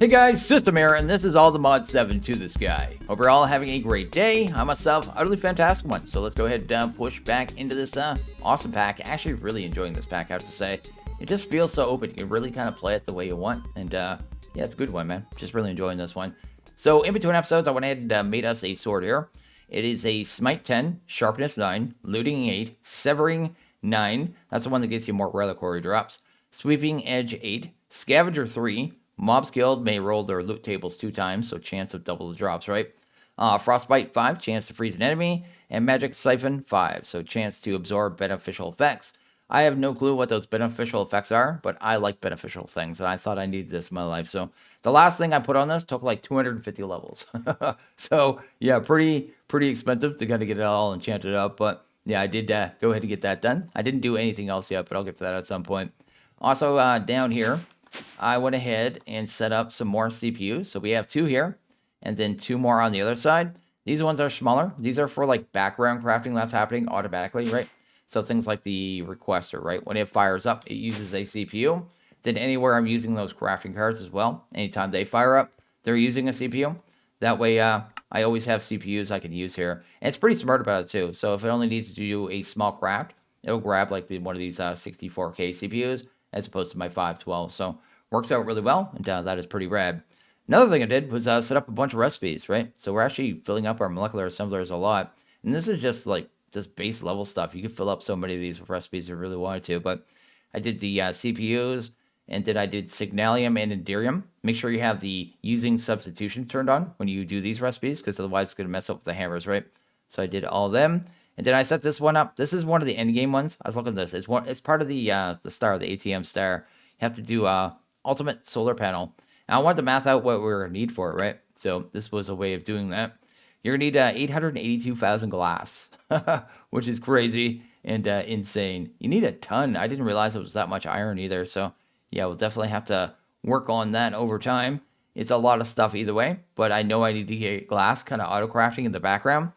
Hey guys, System here, and this is all the mod 7 to this guy. Hope you're all having a great day. I myself, utterly fantastic one. So let's go ahead and push back into this awesome pack. Actually, really enjoying this pack, I have to say. It just feels so open. You can really kind of play it the way you want. And yeah, it's a good one, man. Just really enjoying this one. So in between episodes, I went ahead and made us a sword here. It is a Smite 10, Sharpness 9, Looting 8, Severing 9. That's the one that gets you more reliquary drops. Sweeping Edge 8, Scavenger 3, Mobs killed may roll their loot tables 2 times, so chance of double the drops, right? Frostbite 5, chance to freeze an enemy, and Magic Siphon 5, so chance to absorb beneficial effects. I have no clue what those beneficial effects are, but I like beneficial things, and I thought I needed this in my life. So the last thing I put on this took like 250 levels. So yeah, pretty expensive to kind of get it all enchanted up, but yeah, I did go ahead and get that done. I didn't do anything else yet, but I'll get to that at some point. Also, down here, I went ahead and set up some more CPUs. So we have 2 here, and then 2 more on the other side. These ones are smaller. These are for like background crafting that's happening automatically, right? So things like the requester, right? When it fires up, it uses a CPU. Then anywhere I'm using those crafting cards as well, anytime they fire up, they're using a CPU. That way, I always have CPUs I can use here. And it's pretty smart about it too. So if it only needs to do a small craft, it'll grab like one of these 64K CPUs as opposed to my 512. So works out really well, and that is pretty rad. Another thing I did was set up a bunch of recipes, right? So we're actually filling up our molecular assemblers a lot. And this is just like just base level stuff. You could fill up so many of these with recipes if you really wanted to. But I did the CPUs, and then I did Signalium and Enderium. Make sure you have the using substitution turned on when you do these recipes, because otherwise it's going to mess up with the hammers, right? So I did all of them. And then I set this one up. This is one of the endgame ones. I was looking at this. It's part of the star, the ATM star. You have to do ultimate solar panel. And I wanted to math out what we were going to need for it, right? So this was a way of doing that. You're going to need 882,000 glass, which is crazy and insane. You need a ton. I didn't realize it was that much iron either. So yeah, we'll definitely have to work on that over time. It's a lot of stuff either way, but I know I need to get glass kind of auto crafting in the background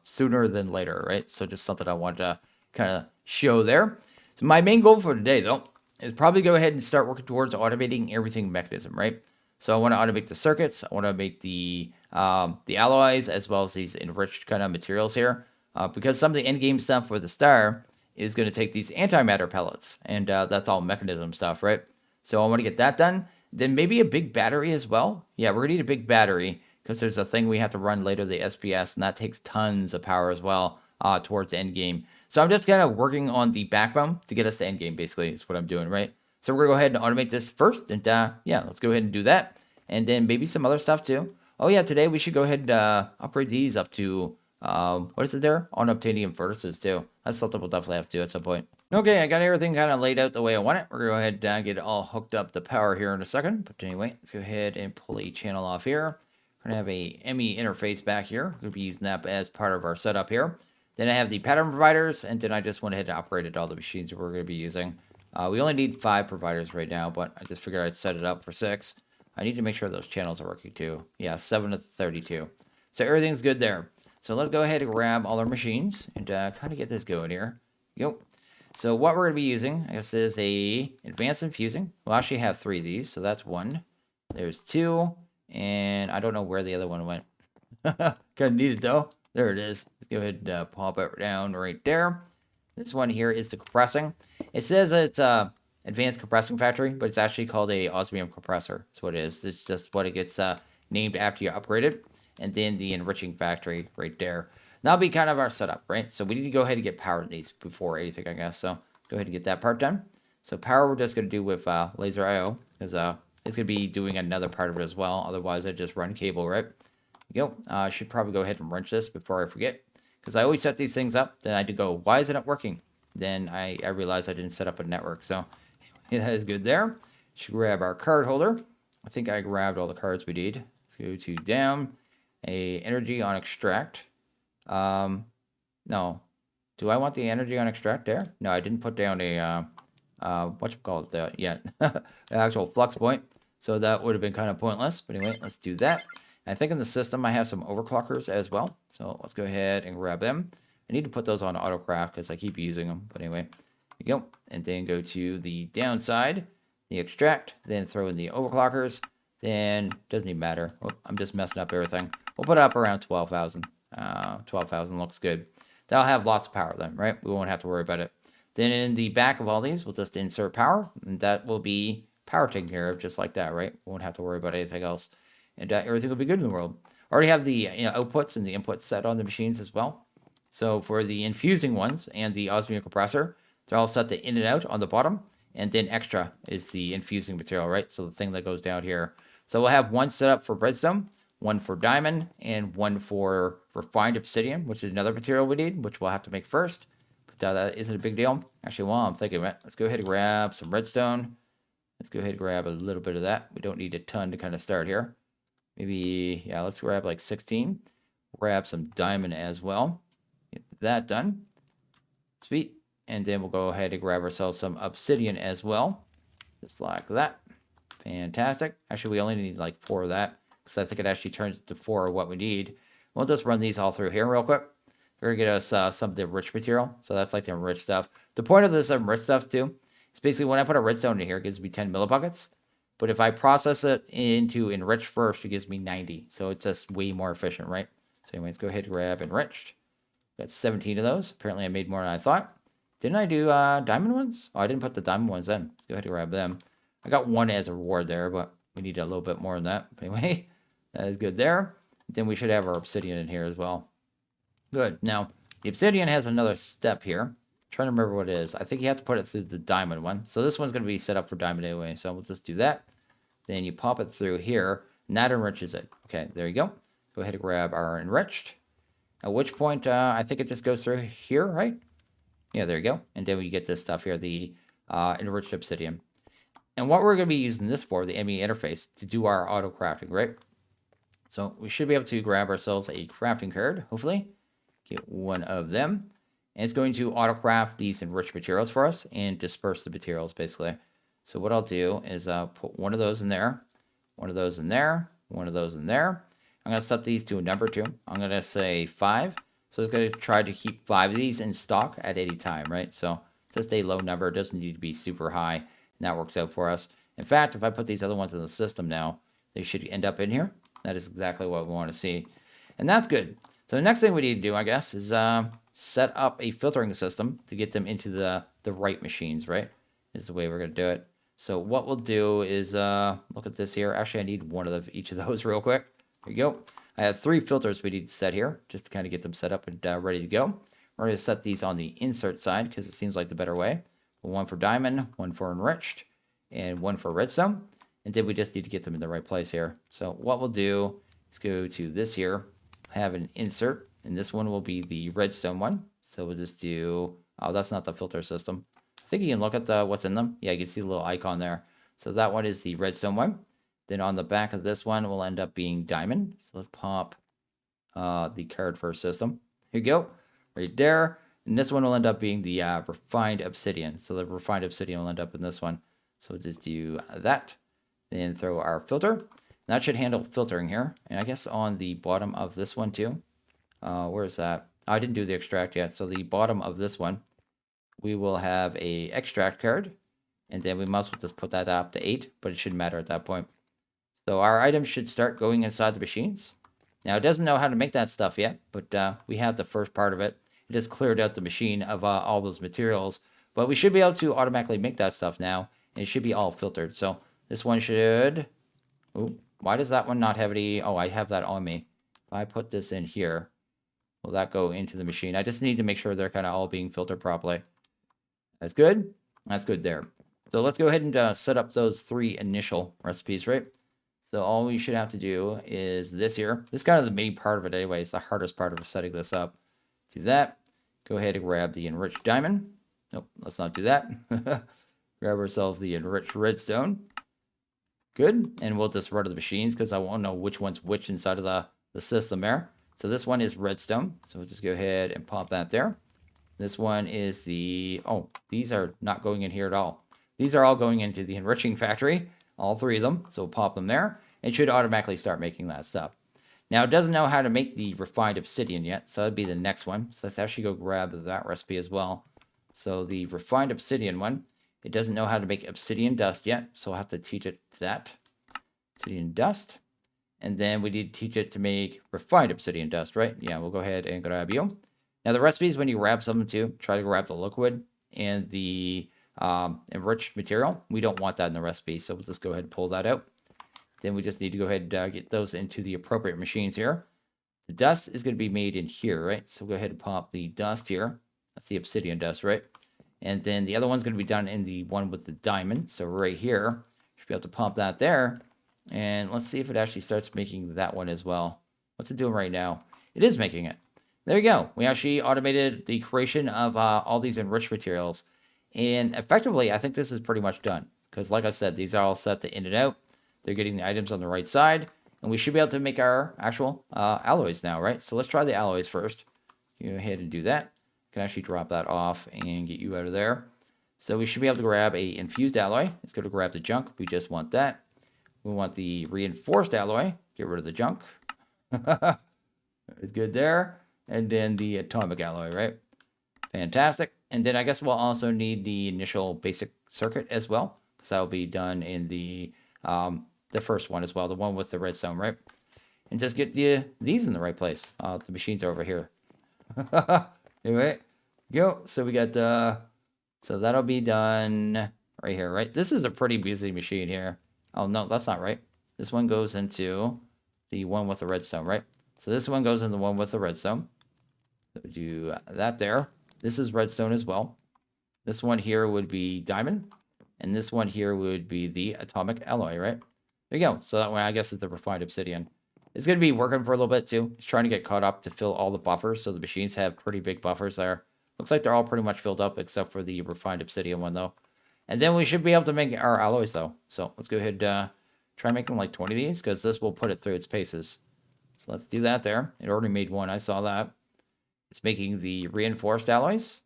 sooner than later, right? So just something I wanted to kind of show there. So my main goal for today, though, is probably go ahead and start working towards automating everything Mekanism, right? So I want to automate the circuits. I want to make the alloys as well as these enriched kind of materials here, because some of the end game stuff for the star is going to take these antimatter pellets, and that's all Mekanism stuff, right? So I want to get that done. Then maybe a big battery as well. Yeah, we're going to need a big battery because there's a thing we have to run later, the SPS, and that takes tons of power as well towards the end game. So I'm just kind of working on the backbone to get us to end game, basically, is what I'm doing, right? So we're going to go ahead and automate this first, and yeah, let's go ahead and do that. And then maybe some other stuff too. Oh yeah, today we should go ahead and upgrade these up to, what is it there? Unobtainium furnaces too. That's something we'll definitely have to do at some point. Okay, I got everything kind of laid out the way I want it. We're going to go ahead and get it all hooked up to power here in a second. But anyway, let's go ahead and pull a channel off here. We're going to have a ME interface back here. We're going to be using that as part of our setup here. Then I have the pattern providers, and then I just went ahead and upgraded all the machines that we're going to be using. We only need 5 providers right now, but I just figured I'd set it up for 6. I need to make sure those channels are working too. Yeah, 7 to 32. So everything's good there. So let's go ahead and grab all our machines and kind of get this going here. Yep. So what we're going to be using, I guess, is a advanced infusing. We'll actually have 3 of these, so that's 1. There's 2, and I don't know where the other one went. Kind of need it though. There it is. Let's go ahead and pop it down right there. This one here is the compressing. It says it's advanced compressing factory, but it's actually called a osmium compressor. That's what it is. It's just what it gets named after you upgrade it. And then the enriching factory right there. That'll be kind of our setup, right? So we need to go ahead and get power in these before anything, I guess. So go ahead and get that part done. So power we're just going to do with laser IO, because it's going to be doing another part of it as well. Otherwise, I just run cable, right? Go. I should probably go ahead and wrench this before I forget, because I always set these things up. Then I do go, why is it not working? Then I realize I didn't set up a network. So that is good there. Should grab our card holder. I think I grabbed all the cards we need. Let's go to down. A energy on extract. No. Do I want the energy on extract there? No, I didn't put down a whatchamacallit that yet. An actual flux point. So that would have been kind of pointless. But anyway, let's do that. I think in the system I have some overclockers as well. So let's go ahead and grab them. I need to put those on autocraft because I keep using them. But anyway, here you go. And then go to the downside, the extract, then throw in the overclockers. then doesn't even matter. Oh, I'm just messing up everything. We'll put it up around 12,000. 12,000 looks good. That'll have lots of power then, right? We won't have to worry about it. Then in the back of all these, we'll just insert power, and that will be power taken care of just like that, right? We won't have to worry about anything else, and everything will be good in the world. Already have the outputs and the inputs set on the machines as well. So for the infusing ones and the osmium compressor, they're all set to in and out on the bottom, and then extra is the infusing material, right? So the thing that goes down here. So we'll have one set up for redstone, one for diamond, and one for refined obsidian, which is another material we need, which we'll have to make first. But that isn't a big deal. Actually, while I'm thinking of it, let's go ahead and grab some redstone. Let's go ahead and grab a little bit of that. We don't need a ton to kind of start here. Maybe, yeah, let's grab like 16. Grab some diamond as well. Get that done. Sweet. And then we'll go ahead and grab ourselves some obsidian as well. Just like that. Fantastic. Actually, we only need like 4 of that, because I think it actually turns to 4 of what we need. We'll just run these all through here real quick. We're going to get us some of the enriched material. So that's like the enriched stuff. The point of this enriched stuff too, is basically when I put a redstone in here, it gives me 10 millibuckets. But if I process it into enriched first, it gives me 90. So it's just way more efficient, right? So anyways, go ahead and grab enriched. Got 17 of those. Apparently I made more than I thought. Didn't I do diamond ones? Oh, I didn't put the diamond ones in. Let's go ahead and grab them. I got 1 as a reward there, but we need a little bit more than that. Anyway, that is good there. Then we should have our obsidian in here as well. Good. Now, the obsidian has another step here. I'm trying to remember what it is. I think you have to put it through the diamond one. So this one's going to be set up for diamond anyway. So we'll just do that. Then you pop it through here, and that enriches it. Okay, there you go. Go ahead and grab our enriched. At which point, I think it just goes through here, right? Yeah, there you go. And then we get this stuff here, the enriched obsidian. And what we're going to be using this for, the ME interface, to do our auto crafting, right? So we should be able to grab ourselves a crafting card, hopefully. Get one of them. And it's going to auto craft these enriched materials for us and disperse the materials, basically. So what I'll do is put one of those in there, one of those in there, one of those in there. I'm going to set these to a number too. I'm going to say 5. So it's going to try to keep 5 of these in stock at any time, right? So it's just a low number. It doesn't need to be super high. And that works out for us. In fact, if I put these other ones in the system now, they should end up in here. That is exactly what we want to see. And that's good. So the next thing we need to do, I guess, is set up a filtering system to get them into the right machines, right? Is the way we're going to do it. So what we'll do is look at this here. Actually, I need one of each of those real quick. There you go. I have 3 filters we need to set here just to kind of get them set up and ready to go. We're going to set these on the insert side because it seems like the better way. One for diamond, one for enriched, and one for redstone. And then we just need to get them in the right place here. So what we'll do is go to this here, have an insert, and this one will be the redstone one. So we'll just do, oh, that's not the filter system. I think you can look at what's in them. Yeah, you can see the little icon there. So that one is the redstone one. Then on the back of this one will end up being diamond. So let's pop the card for system. Here you go, right there. And this one will end up being the refined obsidian. So the refined obsidian will end up in this one. So we'll just do that. Then throw our filter. That should handle filtering here. And I guess on the bottom of this one too. Where is that? Oh, I didn't do the extract yet. So the bottom of this one, we will have a extract card. And then we must just put that up to 8. But it shouldn't matter at that point. So our items should start going inside the machines. Now, it doesn't know how to make that stuff yet, but we have the first part of it. It just cleared out the machine of all those materials. But we should be able to automatically make that stuff now, and it should be all filtered. So this one should... Oh, why does that one not have any... Oh, I have that on me. If I put this in here, will that go into the machine? I just need to make sure they're kind of all being filtered properly. That's good. That's good there. So let's go ahead and set up those 3 initial recipes, right? So all we should have to do is this here. This is kind of the main part of it anyway. It's the hardest part of setting this up. Do that. Go ahead and grab the enriched diamond. Nope, let's not do that. Grab ourselves the enriched redstone. Good. And we'll just run to the machines because I won't know which one's which inside of the system there. So this one is redstone. So we'll just go ahead and pop that there. This one is the... Oh, these are not going in here at all. These are all going into the enriching factory. All 3 of them. So we'll pop them there. It should automatically start making that stuff. Now, it doesn't know how to make the refined obsidian yet. So that'd be the next one. So let's actually go grab that recipe as well. So the refined obsidian one, it doesn't know how to make obsidian dust yet. So I'll have to teach it that. obsidian dust. And then we need to teach it to make refined obsidian dust, right? Yeah, we'll go ahead and grab you. Now, the recipes, when you grab something too, try to grab the liquid and the enriched material. We don't want that in the recipe, so we'll just go ahead and pull that out. Then we just need to go ahead and get those into the appropriate machines here. The dust is going to be made in here, right? So we'll go ahead and pop the dust here. That's the obsidian dust, right? And then the other one's going to be done in the one with the diamond. So right here, should be able to pump that there. And let's see if it actually starts making that one as well. What's it doing right now? It is making it. There you go. We actually automated the creation of all these enriched materials. And effectively, I think this is pretty much done. Because like I said, these are all set to in and out. They're getting the items on the right side. And we should be able to make our actual alloys now, right? So let's try the alloys first. Go ahead and do that. Can actually drop that off and get you out of there. So we should be able to grab a infused alloy. Let's go to grab the junk. We just want that. We want the reinforced alloy. Get rid of the junk. It's good there. And then the atomic alloy, right? Fantastic. And then I guess we'll also need the initial basic circuit as well, because that will be done in the first one as well, the one with the redstone, right? And just get these in the right place. The machines are over here. Anyway, go. So we got so that'll be done right here, right? This is a pretty busy machine here. Oh no, that's not right. This one goes into the one with the redstone, right? So this one goes in the one with the redstone. So we do that there. This is redstone as well. This one here would be diamond, and this one here would be the atomic alloy, right? There you go. So that one, I guess, is the refined obsidian. It's going to be working for a little bit, too. It's trying to get caught up to fill all the buffers, so the machines have pretty big buffers there. Looks like they're all pretty much filled up, except for the refined obsidian one, though. And then we should be able to make our alloys, though. So let's go ahead and try making like 20 of these, because this will put it through its paces. So let's do that there. It already made one. I saw that. It's making the reinforced alloys.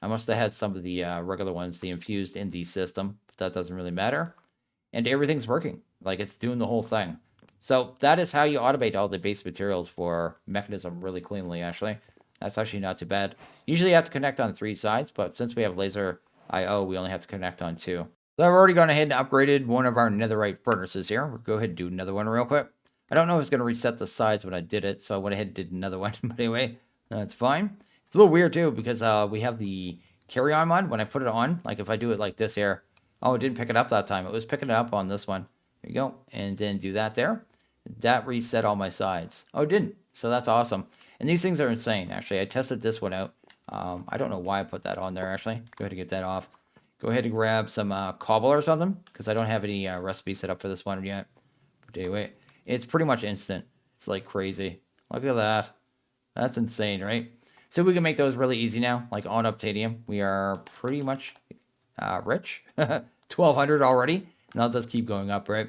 I must have had some of the regular ones, the infused in the system, but that doesn't really matter. And everything's working. Like, it's doing the whole thing. So that is how you automate all the base materials for Mekanism really cleanly, actually. That's actually not too bad. Usually you have to connect on 3 sides, but since we have laser I/O, we only have to connect on 2. So I've already gone ahead and upgraded one of our netherite furnaces here. We'll go ahead and do another one real quick. I don't know if it's going to reset the sides when I did it, so I went ahead and did another one. But anyway, that's fine. It's a little weird, too, because we have the carry-on mod. When I put it on, like if I do it like this here, oh, it didn't pick it up that time. It was picking it up on this one. There you go. And then do that there. That reset all my sides. Oh, it didn't. So that's awesome. And these things are insane, actually. I tested this one out. I don't know why I put that on there, actually. Go ahead and get that off. Go ahead and grab some cobble or something, because I don't have any recipes set up for this one yet. But anyway, it's pretty much instant. It's like crazy. Look at that. That's insane, right? So we can make those really easy now, like on Uptanium. We are pretty much rich. 1,200 already. Now it does keep going up, right?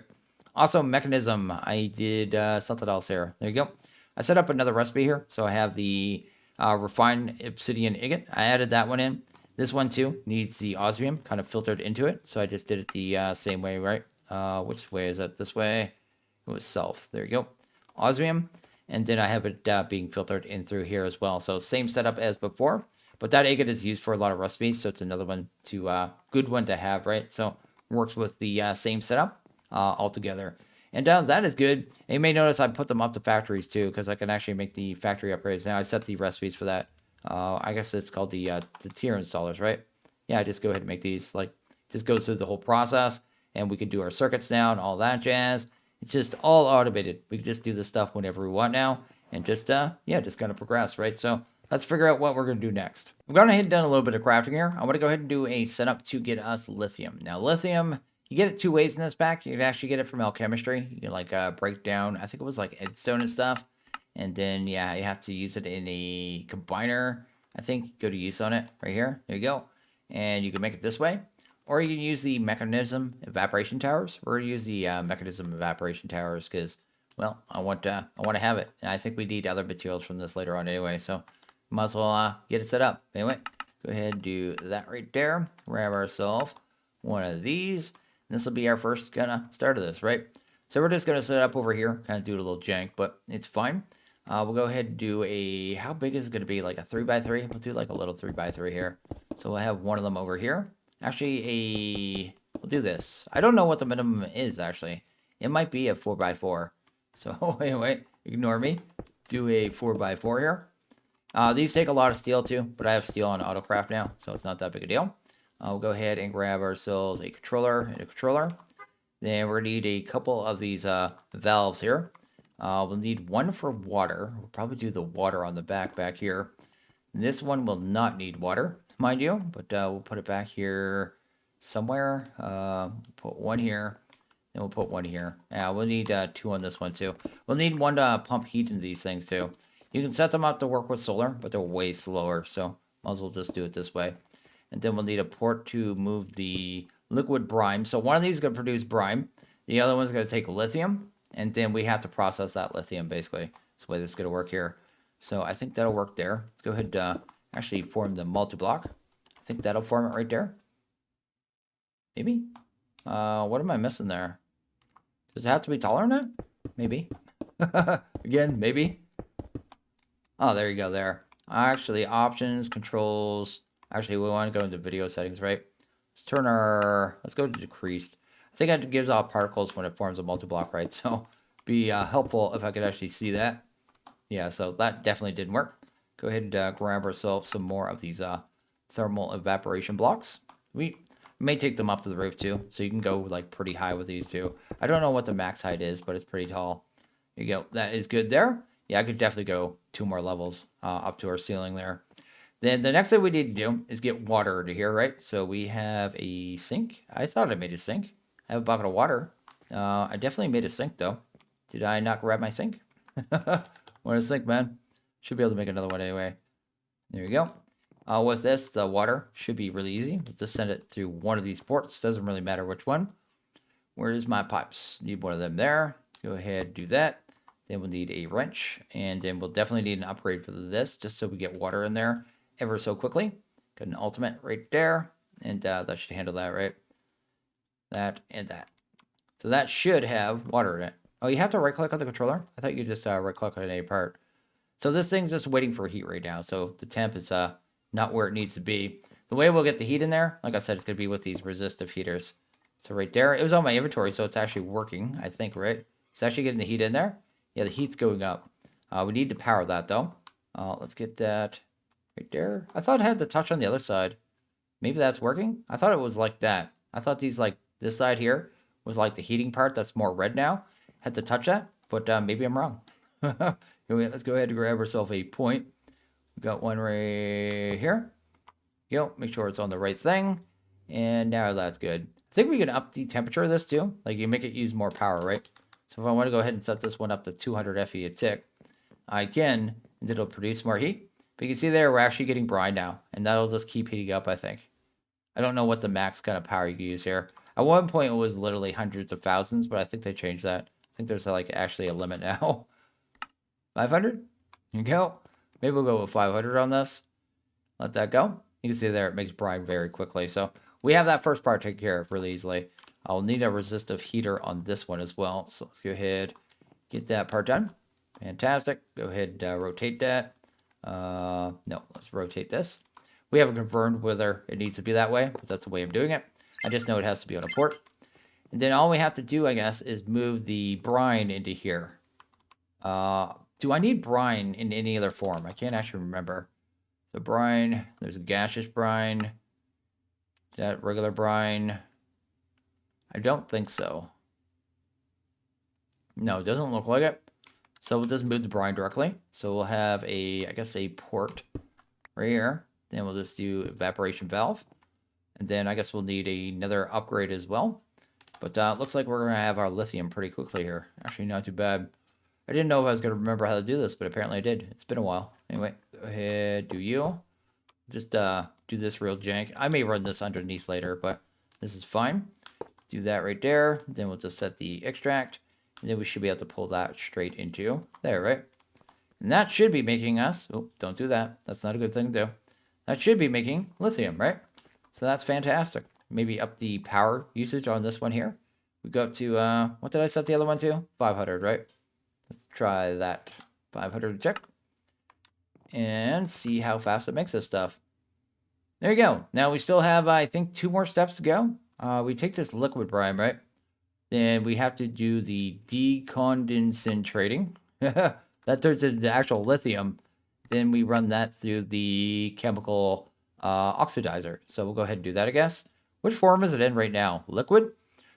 Also, Mekanism. I did something else here. There you go. I set up another recipe here. So I have the refined obsidian ingot. I added that one in. This one, too, needs the osmium kind of filtered into it. So I just did it the same way, right? Which way is it? This way? It was south. There you go. Osmium. And then I have it being filtered in through here as well. So same setup as before. But that ingot is used for a lot of recipes. So it's another one to good one to have, right? So works with the same setup altogether. And that is good. And you may notice I put them up to factories too, because I can actually make the factory upgrades. Now I set the recipes for that. I guess it's called the tier installers, right? Yeah, I just go ahead and make these. Like, just goes through the whole process, and we can do our circuits now and all that jazz. It's just all automated. We can just do this stuff whenever we want now, and just just kind of progress, right? So let's figure out what we're going to do next. I'm going to ahead and done a little bit of crafting here. I want to go ahead and do a setup to get us lithium. Now, lithium, you get it 2 ways in this pack. You can actually get it from alchemistry. You can like break down, I think it was like Edstone and stuff. And then, yeah, you have to use it in a combiner. I think go to use on it right here. There you go. And you can make it this way. Or you can use the Mekanism evaporation towers. We're going to use the Mekanism evaporation towers because, well, I want to have it. And I think we need other materials from this later on anyway. So might as well get it set up. Anyway, go ahead and do that right there. Grab ourselves one of these. This will be our first kind of start of this, right? So we're just going to set it up over here. Kind of do it a little jank, but it's fine. We'll go ahead and do a, how big is it going to be? Like a 3x3? We'll do like a little 3x3 here. So we'll have one of them over here. Actually, we'll do this. I don't know what the minimum is, actually. It might be a 4x4. So anyway, ignore me. Do a 4x4 here. These take a lot of steel too, but I have steel on autocraft now, so it's not that big a deal. We'll go ahead and grab ourselves a controller and a controller. Then we're going to need a couple of these valves here. We'll need one for water. We'll probably do the water on the back here. This one will not need water, mind you, but we'll put it back here somewhere. Put one here, and we'll put one here. Yeah, we'll need two on this one too. We'll need one to pump heat into these things too. You can set them up to work with solar, but they're way slower, so might as well just do it this way. And then we'll need a port to move the liquid brine. So one of these is going to produce brine. The other one's going to take lithium, and then we have to process that lithium, basically. That's the way this is going to work here. So I think that'll work there. Let's go ahead and actually form the multi-block. I think that'll form it right there. Maybe? What am I missing there? Does it have to be taller than that? Maybe. Again, maybe. Oh, there you go there. Actually, options, controls. Actually, we want to go into video settings, right? Let's go to decreased. I think it gives out particles when it forms a multi-block, right? So be helpful if I could actually see that. Yeah, so that definitely didn't work. Go ahead and grab ourselves some more of these thermal evaporation blocks. We may take them up to the roof too, so you can go like pretty high with these two. I don't know what the max height is, but it's pretty tall. There you go. That is good there. Yeah, I could definitely go 2 more levels up to our ceiling there. Then the next thing we need to do is get water into here, right? So we have a sink. I thought I made a sink. I have a bucket of water. I definitely made a sink, though. Did I not grab my sink? Want a sink, man? Should be able to make another one anyway. There you go. With this, the water should be really easy. We'll just send it through one of these ports. Doesn't really matter which one. Where's my pipes? Need one of them there. Go ahead, do that. Then we'll need a wrench. And then we'll definitely need an upgrade for this, just so we get water in there ever so quickly. Got an ultimate right there. And that should handle that, right? That and that. So that should have water in it. Oh, you have to right-click on the controller? I thought you could just right-click on any part. So this thing's just waiting for heat right now. So the temp is not where it needs to be. The way we'll get the heat in there, like I said, it's going to be with these resistive heaters. So right there, it was on my inventory, so it's actually working, I think, right? It's actually getting the heat in there. Yeah, the heat's going up. We need to power that, though. Let's get that right there. I thought it had the touch on the other side. Maybe that's working? I thought it was like that. I thought these, like, this side here was like the heating part that's more red now. Had to touch that, but maybe I'm wrong. Let's go ahead and grab ourselves a point. We got one right here. Go, make sure it's on the right thing. And now that's good. I think we can up the temperature of this too. Like you make it use more power, right? So if I want to go ahead and set this one up to 200 FE a tick, I can, and it'll produce more heat. But you can see there, we're actually getting brine now, and that'll just keep heating up, I think. I don't know what the max kind of power you can use here. At one point, it was literally hundreds of thousands, but I think they changed that. I think there's like actually a limit now. 500? Here you go. Maybe we'll go with 500 on this. Let that go. You can see there, it makes brine very quickly. So we have that first part taken care of really easily. I'll need a resistive heater on this one as well. So let's go ahead, get that part done. Fantastic. Go ahead and rotate that. No, let's rotate this. We haven't confirmed whether it needs to be that way, but that's the way I'm doing it. I just know it has to be on a port. And then all we have to do, I guess, is move the brine into here. Do I need brine in any other form? I can't actually remember. So brine, there's a gaseous brine. Is that regular brine? I don't think so. No, it doesn't look like it. So we'll just move the brine directly. So we'll have I guess a port right here. Then we'll just do evaporation valve. And then I guess we'll need another upgrade as well. But it looks like we're going to have our lithium pretty quickly here. Actually, not too bad. I didn't know if I was going to remember how to do this, but apparently I did. It's been a while. Anyway, go ahead, do you. Just do this real jank. I may run this underneath later, but this is fine. Do that right there. Then we'll just set the extract. And then we should be able to pull that straight into there, right? And that should be making us... Oh, don't do that. That's not a good thing to do. That should be making lithium, right? So that's fantastic. Maybe up the power usage on this one here. We go up to, what did I set the other one to? 500, right? Let's try that. 500 check. And see how fast it makes this stuff. There you go. Now we still have, I think, 2 more steps to go. We take this liquid brine, right? Then we have to do the decondensating. That turns into the actual lithium. Then we run that through the chemical oxidizer. So we'll go ahead and do that, I guess. Which form is it in right now? Liquid?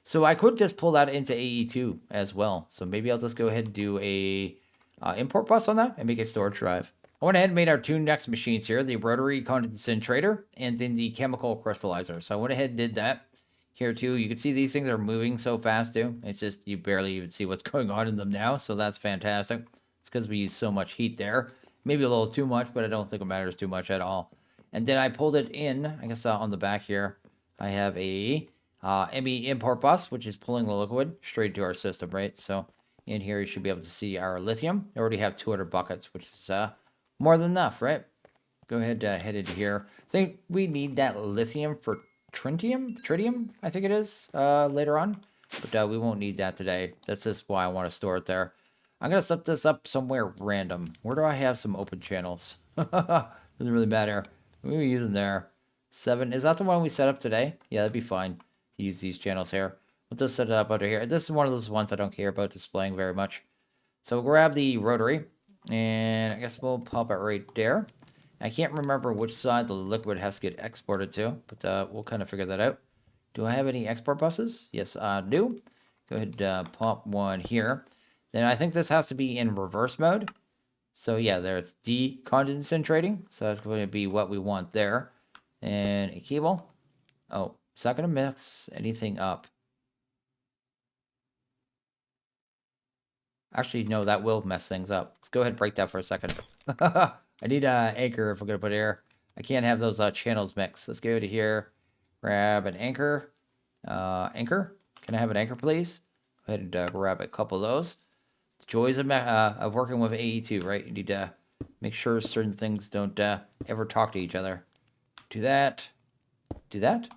So I could just pull that into AE2 as well. So maybe I'll just go ahead and do a import bus on that and make a storage drive. I went ahead and made our two next machines here, the rotary condensator and then the chemical crystallizer. So I went ahead and did that here too. You can see these things are moving so fast too. It's just you barely even see what's going on in them now. So that's fantastic. It's because we use so much heat there. Maybe a little too much, but I don't think it matters too much at all. And then I pulled it in, I guess on the back here, I have a ME import bus, which is pulling the liquid straight to our system, right? So in here, you should be able to see our lithium. I already have 200 buckets, which is more than enough, right? Go ahead, head into here. I think we need that lithium for tritium, I think it is, later on. But we won't need that today. That's just why I want to store it there. I'm going to set this up somewhere random. Where do I have some open channels? Doesn't really matter. We're using there. 7. Is that the one we set up today? Yeah, that'd be fine to use these channels here. We'll just set it up under here. This is one of those ones I don't care about displaying very much. So we'll grab the rotary, and I guess we'll pop it right there. I can't remember which side the liquid has to get exported to, but we'll kind of figure that out. Do I have any export buses? Yes, I do. Go ahead and pop one here. Then I think this has to be in reverse mode. So yeah, there's decondensating. So that's going to be what we want there. And a cable. Oh, it's not going to mix anything up. Actually, no, that will mess things up. Let's go ahead and break that for a second. I need an anchor if we're going to put it here. I can't have those channels mixed. Let's go to here. Grab an anchor. Anchor. Can I have an anchor, please? Go ahead and grab a couple of those. Joys of working with AE2, right? You need to make sure certain things don't ever talk to each other. Do that. Do that.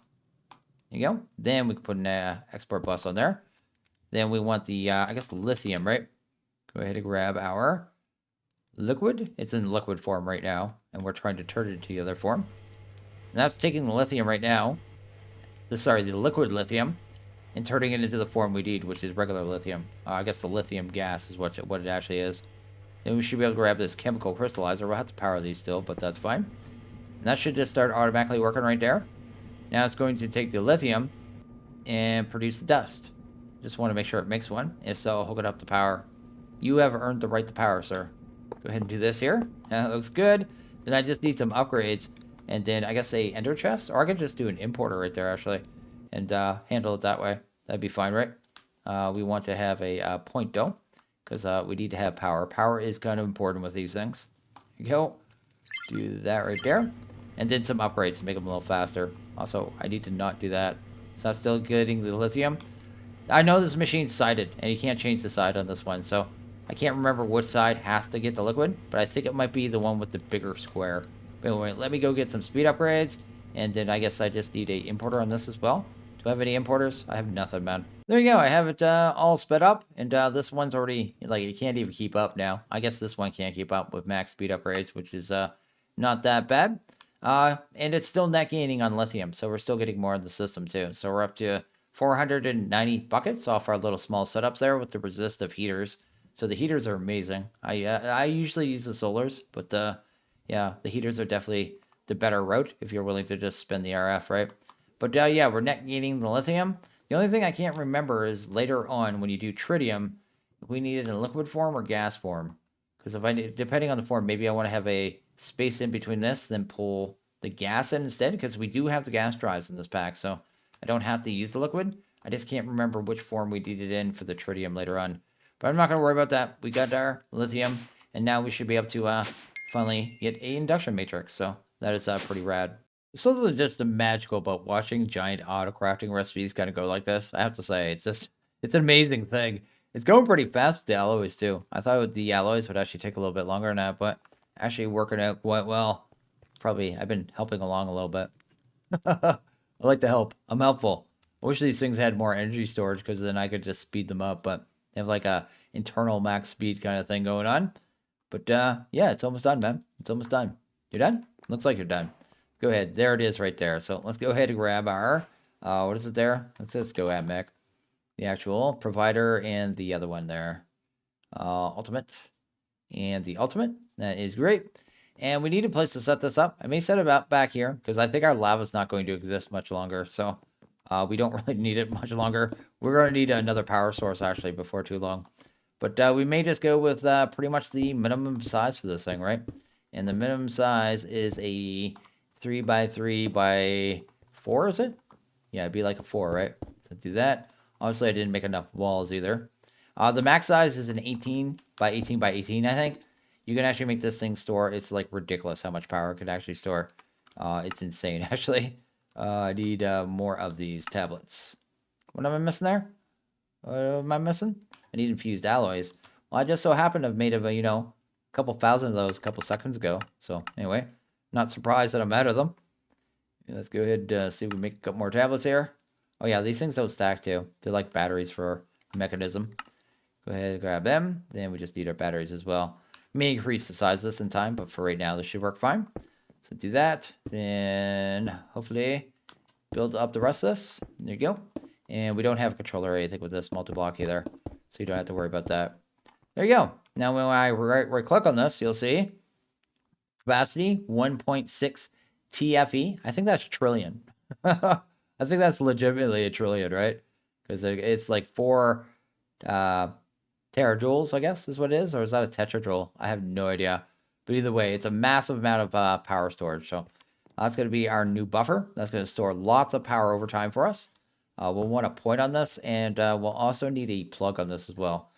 There you go. Then we can put an export bus on there. Then we want the, I guess, lithium, right? Go ahead and grab our liquid. It's in liquid form right now, and we're trying to turn it into the other form. And that's taking the lithium right now. The liquid lithium, and turning it into the form we need, which is regular lithium. I guess the lithium gas is what it actually is. Then we should be able to grab this chemical crystallizer. We'll have to power these still, but that's fine. And that should just start automatically working right there. Now it's going to take the lithium and produce the dust. Just want to make sure it makes one. If so, I'll hook it up to power. You have earned the right to power, sir. Go ahead and do this here. That looks good. Then I just need some upgrades. And then I guess a ender chest. Or I could just do an importer right there, actually. And handle it that way. That'd be fine, right? We want to have a point, though. Because we need to have power. Power is kind of important with these things. Here you go. Do that right there. And then some upgrades to make them a little faster. Also, I need to not do that. So that's still getting the lithium. I know this machine's sided, and you can't change the side on this one, so I can't remember which side has to get the liquid, but I think it might be the one with the bigger square. But anyway, let me go get some speed upgrades, and then I guess I just need a importer on this as well. Do I have any importers? I have nothing, man. There you go. I have it all sped up, and this one's already, like, it can't even keep up now. I guess this one can't keep up with max speed upgrades, which is not that bad. And it's still net gaining on lithium, so we're still getting more in the system, too. So we're up to 490 buckets off our little small setups there with the resistive heaters. So the heaters are amazing. I usually use the solars, but yeah, the heaters are definitely the better route if you're willing to just spin the RF, right? But yeah, we're net gaining the lithium. The only thing I can't remember is later on when you do tritium, if we need it in liquid form or gas form. Because depending on the form, maybe I want to have a space in between this, then pull the gas in instead, because we do have the gas drives in this pack, so I don't have to use the liquid. I just can't remember which form we need it in for the tritium later on. But I'm not going to worry about that. We got our lithium, and now we should be able to finally get a induction matrix. So that is pretty rad. There's something just magical about watching giant auto crafting recipes kind of go like this. I have to say, it's an amazing thing. It's going pretty fast with the alloys too. I thought the alloys would actually take a little bit longer than that, but actually working out quite well. Probably I've been helping along a little bit. I like to help. I'm helpful. I wish these things had more energy storage because then I could just speed them up, but they have like a internal max speed kind of thing going on. But yeah, it's almost done, man. It's almost done. You're done? Looks like you're done. Go ahead. There it is right there. So let's go ahead and grab our, what is it there? Let's just go at Mech. the actual provider and the other one there. Ultimate and the ultimate. That is great. And we need a place to set this up. I may set it up back here because I think our lava is not going to exist much longer. So we don't really need it much longer. We're going to need another power source actually before too long. But we may just go with pretty much the minimum size for this thing, right? And the minimum size is a 3x3x4, is it? Yeah, it'd be like a 4, right? So do that. Obviously, I didn't make enough walls either. The max size is an 18x18x18, I think. You can actually make this thing store. It's like ridiculous how much power it could actually store. It's insane, actually. I need more of these tablets. What am I missing there? What am I missing? I need infused alloys. Well, I just so happened to have made a couple thousand of those a couple seconds ago. So anyway, not surprised that I'm out of them. Let's go ahead and see if we make a couple more tablets here. Oh yeah, these things don't stack too. They're like batteries for Mekanism. Go ahead and grab them. Then we just need our batteries as well. May increase the size of this in time, but for right now, this should work fine. So do that. Then hopefully build up the rest of this. There you go. And we don't have a controller or anything with this multi-block either. So you don't have to worry about that. There you go. Now when I right click on this, you'll see capacity 1.6 TFE. I think that's trillion. I think that's legitimately a trillion, right? Because it's like 4 terajoules, I guess, is what it is. Or is that a tetrajoule? I have no idea. But either way, it's a massive amount of power storage. So that's going to be our new buffer. That's going to store lots of power over time for us. We'll want a point on this, and we'll also need a plug on this as well.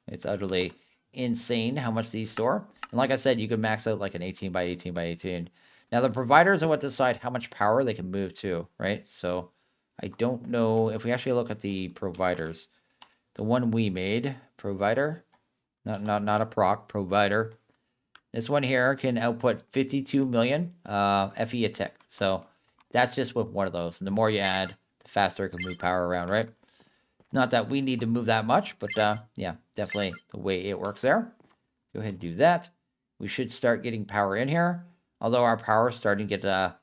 It's utterly insane how much these store. And like I said, you can max out like an 18x18x18. Now, the providers are what decide how much power they can move to, right? So I don't know if we actually look at the providers. The one we made, provider, not a proc, provider. This one here can output 52 million FE a tick. So that's just with one of those. And the more you add, the faster it can move power around, right? Not that we need to move that much, but yeah, definitely the way it works there. Go ahead and do that. We should start getting power in here. Although our power is starting to get a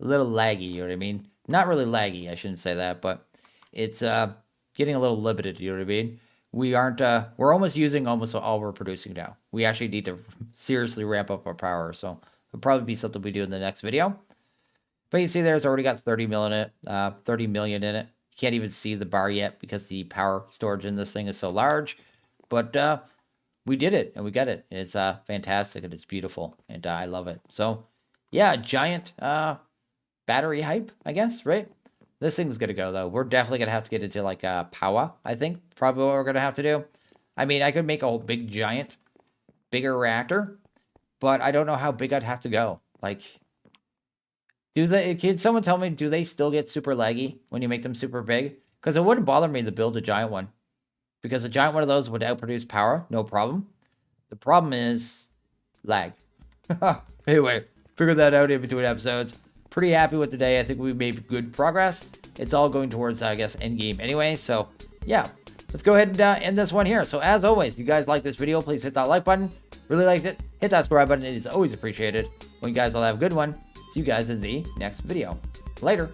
little laggy, you know what I mean? Not really laggy, I shouldn't say that, but it's getting a little limited, you know what I mean? We're almost using almost all we're producing now. We actually need to seriously ramp up our power, so it'll probably be something we do in the next video. But you see there's already got 30 million in it. 30 million in it. You can't even see the bar yet because the power storage in this thing is so large. But we did it, and we got it. It's fantastic, and it's beautiful, and I love it. So, yeah, giant battery hype, I guess, right? This thing's going to go, though. We're definitely going to have to get into, like, power, I think. Probably what we're going to have to do. I mean, I could make a whole big, giant, bigger reactor, but I don't know how big I'd have to go. Like, can someone tell me, do they still get super laggy when you make them super big? Because it wouldn't bother me to build a giant one. Because a giant one of those would outproduce power, no problem. The problem is lag. Anyway, figured that out in between episodes. Pretty happy with today. I think we made good progress. It's all going towards, I guess, endgame anyway. So, yeah, let's go ahead and end this one here. So, as always, if you guys like this video, please hit that like button. Really liked it. Hit that subscribe button. It is always appreciated. Well, you guys all have a good one. See you guys in the next video. Later.